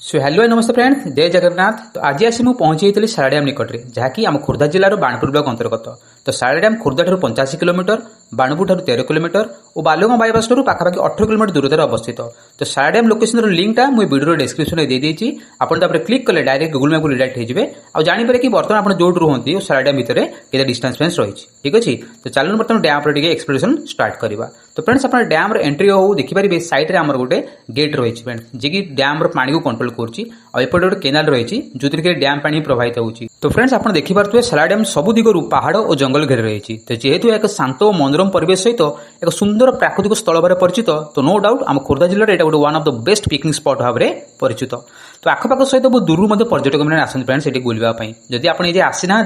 So hello नमस्ते friends जय जगन्नाथ। तो आज आसी मुझे पहुंची जाइए सारा डैम निकट में जहाँकि आम खोर्धा जिलार बाणपुर ब्लॉक अंतर्गत। तो सारा डैम खोर्धा ठार 85 किलोमीटर, बाणपुर ठार 13 किलोमीटर और बालुगां बाईपास ठार पाखापाखि 18 किलोमीटर दूरतार अवस्थित। तो सारा डैम लोकेशन लिंकटा मुझे वीडियो डिस्क्रिप्शन में देदेची। आपन क्लिक कले डायरेक्ट गूगल मैप रिडायरेक्ट होइजिबे आ जानिपारे कि बर्तमान आपन जोट रुहंती सारा डैम भितर केते डिस्टेंस फेंस रही। ठीक अछि। तो चलो बर्तमान डैम पर टिके एक्सप्लोरेशन स्टार्ट करबा। तो फ्रेंड्स अपन डैम रे एंट्री हो देखि परिबे साइड रे हमर गोटे गेट रही फ्रेंड्स जे कि डैम रो पानी को कंट्रोल करछि आ एपटे गोटे केनाल रही जोतिर के डैम पानी प्रवाहित होउछि। तो फ्रेंड्स आपन देखि पारथुए सारा डैम सबु दिगरु पहाड़ और जंगल घेर रही। तो जेहेतु एक शांत और मनोरम परिवेश सहित एक सुंदर प्राकृतिक स्थल भाव परिचित। तो नो डाउट आम खोर्धा जिले में गोटे one of the best picnic spot भाव में परिचित। तो आखपाख सहित बहुत दूर पर्यटक मैंने आसते फ्रेंड्स ये बुलवाई। जदि आप आसी ना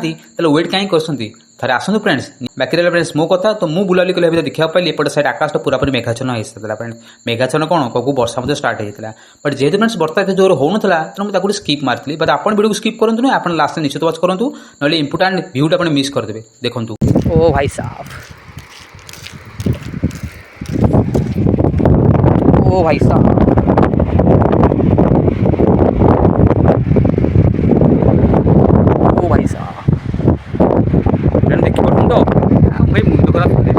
वेट कहीं कर थे आसतु फ्रेंड्स। बाकी रहा फ्रेंड्स मो कथा तो मुझे बुलाली कले देखा पाइली एपटे साइड आकाश पूरा पूरी मेघाच्छन्न हो सारा फ्रेंड्स। मेघाच्छन्न कौन कू वर्षा स्टार्ट होता बट जेहेतु फ्रेंड्स बर्षा एत जोर हो ना तेनाली मुझे स्कीप मारी बट आप वीडियो को स्कीप करूँ ना आप लास्ट निश्चित वाच करूँ ना इंपोर्टाट भ्यूटा आप मिस करदे। देखो ओ भाई साहब, ओ भाई साहब, ओ भाई साहब देखी पार्थ तो भाई मुंड खराब थे।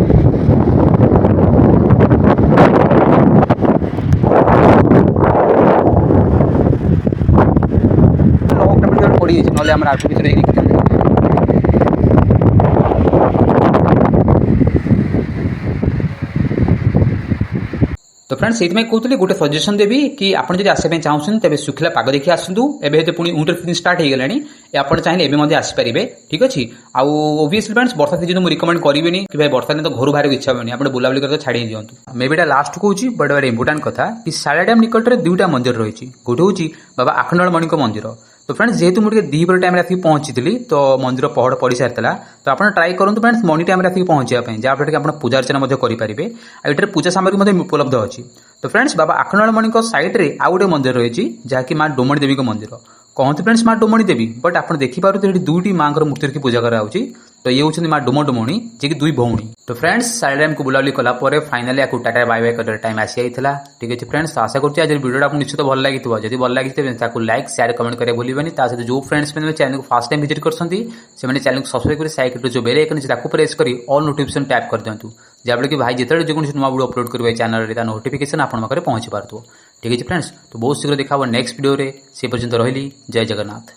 लॉकडाउन पड़ी ना आम आठ भर तो फ्रेंड्स से कहते गोटे सजेसन देवी कि आप आसपा चाहूँ तेज सुखला पाग देखिए आसतु। एवं पुणी विंटर सीजन स्टार्ट हो गलानी आप चाहिए एवं आसपारे। ठीक अच्छे ओबियसली फ्रेंड्स वर्षा सीजन मुझे रिकमेंड करेनि कि भाई वर्षा दिन तो घर बाहर इच्छा होनी आप बुलाबुली कर छाड़ी दिंतु। मे बी लास्ट कहूँ बट वेरी इंपोर्टाट कथा कि सारा डैम निकट में दुईटा मंदिर रही। गोटे हूँ बाबा आखंडल मणि मंदिर। तो फ्रेंड्स जेहेतु मुझे दीपर टाइम आसिक पहुंची तो मंदिर पहड़ पड़ सारी। तो आप ट्राई करूँ फ्रेंड्स मॉर्निंग टाइम आसिक पहुंचा जहाँफल कि आप पूजा अर्चना करेंगे। ये पूजा सामग्री उपलब्ध अच्छी। तो फ्रेंड्स बाबा आखंडल मणि साइड रे आउ गोटे मंदिर रही जहाँकि माँ डोमणी देवी मंदिर कहते फ्रेंड्स माँ डोमणी देवी बट आप देखिपारे दुईटी माँ मूर्ति रखी पूजा कराऊँगी। तो ये हूँ माँ डोमणी जी दुई भौणी। तो फ्रेंड्स सारा डैम को बुलाबुली कलापर फाइनाली आपको टाटा बाय बाय कर टाइम आसी जाइए। ठीक है फ्रेंड्स तो आशा करते आज वीडियो आपको निश्चित भल लगी जब भल लगी लाइक शेयर कमेंट करें भूलें। सहित जो फ्रेंड्स मैंने चैनल को फर्स्ट टाइम विजिट करते चैनल को सब्सक्राइब कर साइड जो बेल आइकन अच्छे प्रेस कर ऑल नोटिफिकेशन टैप कर दिंतु जहाँफल कि भाई जिते जो नुआ वीडियो अपलोड करेंगे चैनल नोटिफिकेशन आप पहुंची पार्थ। ठीक है फ्रेंड्स तो बहुत शीघ्र देखा नेक्स्ट वीडियो से पर्यंत रही। जय जगन्नाथ।